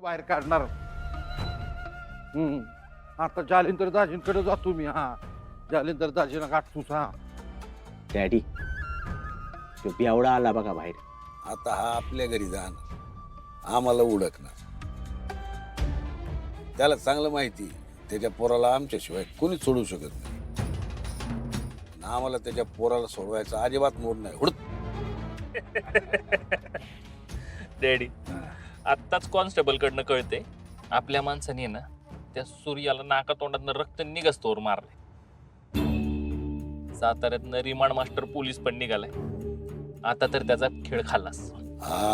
बाहेर काढणार. आता जालिंदर दाजींकडे जातो मी. हा, जालिंदर दाजीला गाठतोस. हा डॅडी तो एवढा आला बघा बाहेर. आता हा आपल्या घरी जाणार, आम्हाला उडकणार. त्याला चांगलं माहिती त्याच्या पोराला आमच्याशिवाय कोणी सोडू शकत नाही. आम्हाला त्याच्या पोराला सोडवायचा अजिबात मूड नाही. हुडत डॅडी आत्ताच कॉन्स्टेबल कडनं कळते आपल्या माणसाने ना त्या सूर्याला नाका तोंडातनं रक्त निघस्तोवर मारले. साताऱ्यातनं रिमांड मास्टर पोलीस पण निघालाय. आता तर त्याचा खेळ खाल्लास. हा,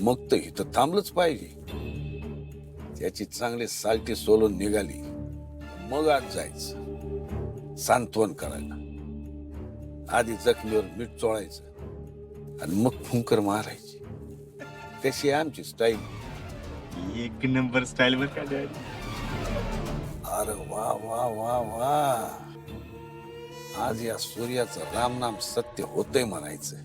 मग तर इथं थांबलंच पाहिजे. त्याची चांगली सालटी सोलून निघाली मग आज जायचं सांत्वन करायला. आधी जखमीवर मीठ चोळायचं आणि मग फुंकर मारायची. तशी आमची स्टाईल. एक नंबर स्टाईल बर का डॅडी. अरे वा वा वा वा, आज या सूर्याचं रामनाम सत्य होतंय म्हणायचं.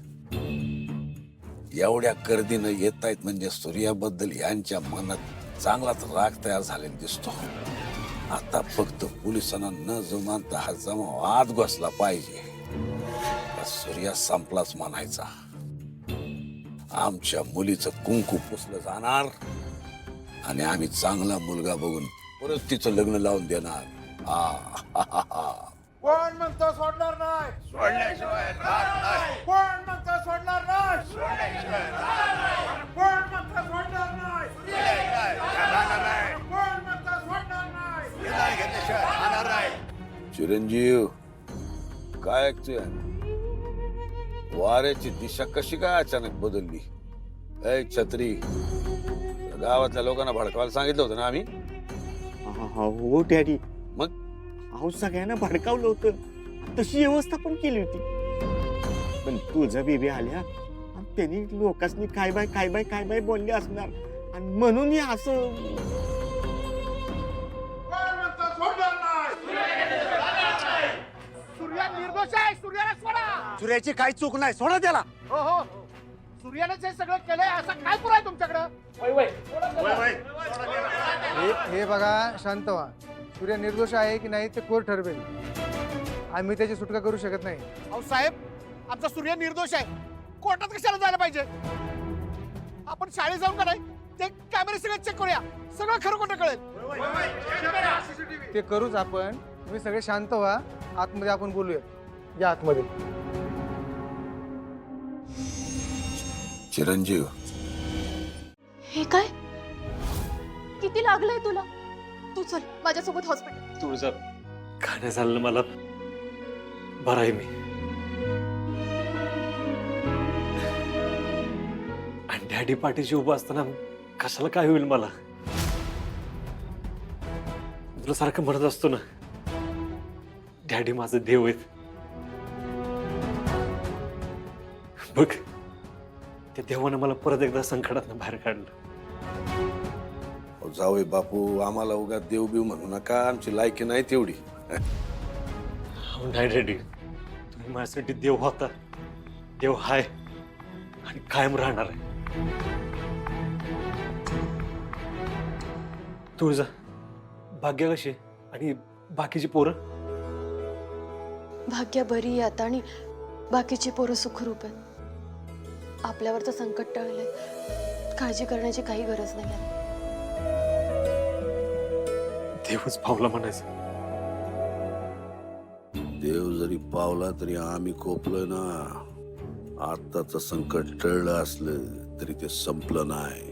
एवढ्या गर्दीनं येत आहेत म्हणजे सूर्याबद्दल यांच्या मनात चांगलाच राग तयार झालेला दिसतो. आता फक्त पोलिसांना न जुमानता हा जमाव आत घुसला पाहिजे. सूर्या संपलाच म्हणायचा. आमच्या मुलीचं कुंकू पुसलं जाणार आणि आम्ही चांगला मुलगा बघून परत तिचं लग्न लावून देणार. कोण म्हणतो सोडणार नाही? सोडल्याशिवाय कोण म्हणतो सोडणार नाही? कोण म्हणतो सोडणार नाही? कोण म्हणतो सोडणार नाही? चिरंजीव काय ऐकतोय? वाऱ्याची दिशा कशी काय अचानक बदलली? ऐ छत्री, गावातल्या लोकांना भडकावायला सांगितलं होतं ना आम्ही. हो डॅडी. मग अहो सगळ्यांना भडकावलं होतं, तशी व्यवस्था पण केली होती. पण तुझं बेबी आल्या आणि त्यांनी लोकांनी काय बाय बोलले असणार आणि म्हणून हे असं. कोण म्हणतो सोडणार नाही? सूर्या निर्दोष आहे. सूर्याला सोडा. सूर्याची काही चूक नाही, सोडा त्याला. हो हो, सूर्यानेच हे सगळं केलंय. असं काय पुरा आहे तुमच्याकडं? हे बघा, शांत व्हा. सूर्य निर्दोष आहे की नाही ते कोर्ट ठरवेल. आम्ही त्याची सुटका करू शकत नाही. अहो साहेब, आमचा सूर्य निर्दोष आहे. कोर्टात कशाला जायला पाहिजे? आपण शाळेत जाऊन का नाही ते कॅमेरे सगळे चेक करूया. सगळं खरं खोटं कळेल. ते करूच आपण. तुम्ही सगळे शांत व्हा. आतमध्ये आपण बोलूया. या आतमध्ये. चिरंजीव, हे काय? किती लागलंय तुला? तू चल माझ्यासोबत हॉस्पिटल. तुळजा काय झालं मला, बरं आहे मी. आणि डॅडी पाठीशी उभं असताना कशाला काय होईल मला? तुला सारखं म्हणत असतो ना, डॅडी माझं देव आहेत. बघ, त्या देवानं मला परत एकदा संकटातनं बाहेर काढलं. जावई बापू, आम्हाला उगा देव बिव म्हणू नका. आमची लायकी नाही तेवढी. नाही डॅडी, तुम्ही माझ्यासाठी देव होता, देव हाय आणि कायम राहणार आहे. तुळजा, भाग्य कशी आणि बाकीची पोरं? भाग्य बरी आहे आता आणि बाकीची पोरं सुखरूप आहेत. आपल्यावरचं संकट टळलंय. काळजी करण्याची काही गरज नाही आहे. देवच पावला म्हणायचं. देव जरी पावला तरी आम्ही कोपलोय ना. आताच संकट टळलं असलं तरी ते संपलं नाही.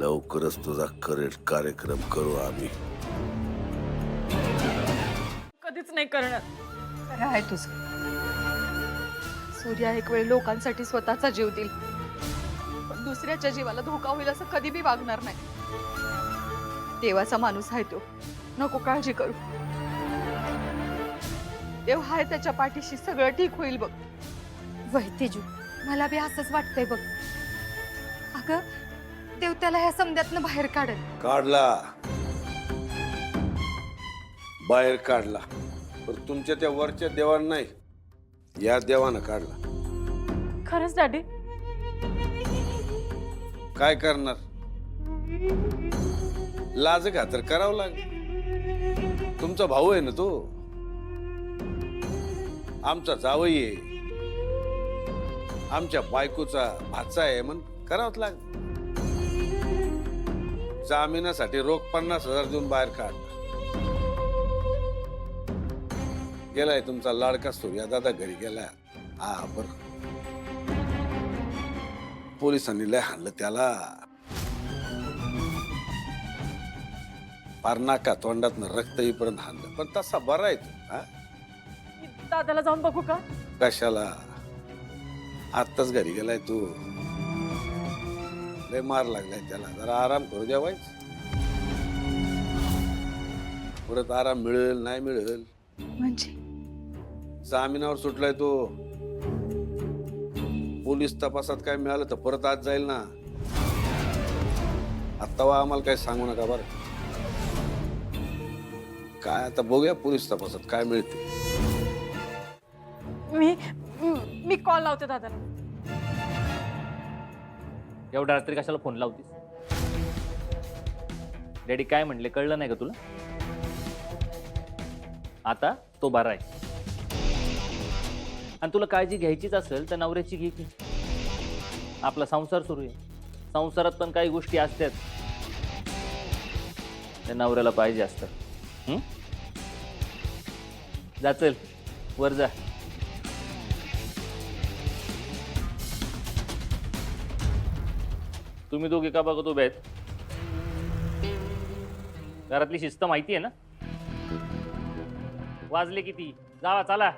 लवकरच तुझा करेक्ट कार्यक्रम करू आम्ही. कधीच नाही करणार. खरं आहे तुझं. सूर्या एक वेळ लोकांसाठी स्वतःचा जीव देईल, पण दुसऱ्याच्या जीवाला धोका होईल असं कधी बी वागणार नाही. देवाचा माणूस आहे तो. नको काळजी करू. देव हाय त्याच्या पाठीशी. सगळं ठीक होईल बघ. वय तेजू, मला बी असंच वाटतंय बघ. अगं, देव त्याला ह्या समध्यातनं बाहेर काढेल. काढला, बाहेर काढला. पण तुमच्या त्या वरच्या देवानं नाही, या देवानं काढला. खरंच डॅडी? काय करणार? लाज खातर करावं लागेल. तुमचा भाऊ आहे ना तो, आमचा जावई आहे, आमच्या बायकोचा भाचा आहे, मग करावंच लागेल. जामिनासाठी रोख 50,000 देऊन बाहेर काढ. गेलाय तुमचा लाडका सूर्या दादा घरी गेलाय. हा बर, पोलिसांनी लय हाणलं त्याला, पार नाका तोंडात रक्त येईपर्यंत हाणलं, पण तसा बरा आहे तो. हा? मी दादाला जाऊन बघू का? कशाला, आत्ताच घरी गेलाय तू, लय मार लागलाय त्याला, जरा आराम करू द्यावायच. परत आराम मिळेल नाही मिळेल. म्हणजे जामिनावर सुटलाय तो, पोलीस तपासात काय मिळालं तर परत आज जाईल ना. आता आम्हाला काय सांगू नका बरं. काय आता बघूया पोलीस तपासात काय मिळते. मी कॉल लावते दादाला. एवढ्या रात्री कशाला फोन लावतीस? डॅडी काय म्हणले कळलं नाही का तुला? आता तो बरा आहे, आणि तुला काळजी घ्यायचीच असेल तर नवऱ्याची घे की. आपला संसार सुरू आहे, संसारात पण काही गोष्टी असतात त्या नवऱ्याला पाहिजे असतात. जा चल वर जा. तुम्ही दोघे का बघत उभे आहेत? घरातली शिस्त माहिती आहे ना? वाजले किती? जावा चला.